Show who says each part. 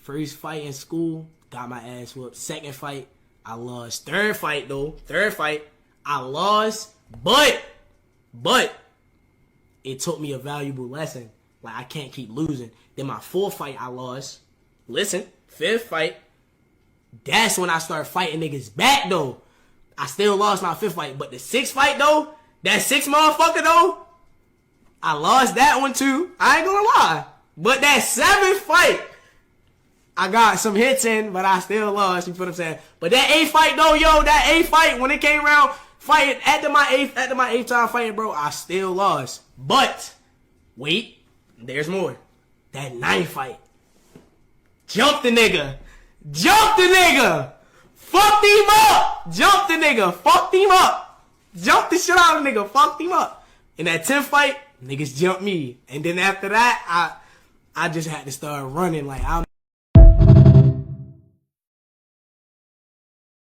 Speaker 1: First fight in school, got my ass whooped. Second fight, I lost. Third fight, I lost. But it taught me a valuable lesson. Like, I can't keep losing. Then my fourth fight, I lost. Listen, fifth fight, that's when I started fighting niggas back, though. I still lost my fifth fight. But the sixth fight, though, that sixth motherfucker, though, I lost that one, too. I ain't gonna lie. But that seventh fight, I got some hits in, but I still lost. You feel what I'm saying? But that eighth fight, though, that eighth fight, when it came around, fighting after my eighth time fighting, bro, I still lost. But wait, there's more. That ninth fight, jumped the nigga, fucked him up, jumped the nigga, fucked him up, jumped the shit out of the nigga, fucked him up. In that 10th fight, niggas jumped me, and then after that, I just had to start running like I'm.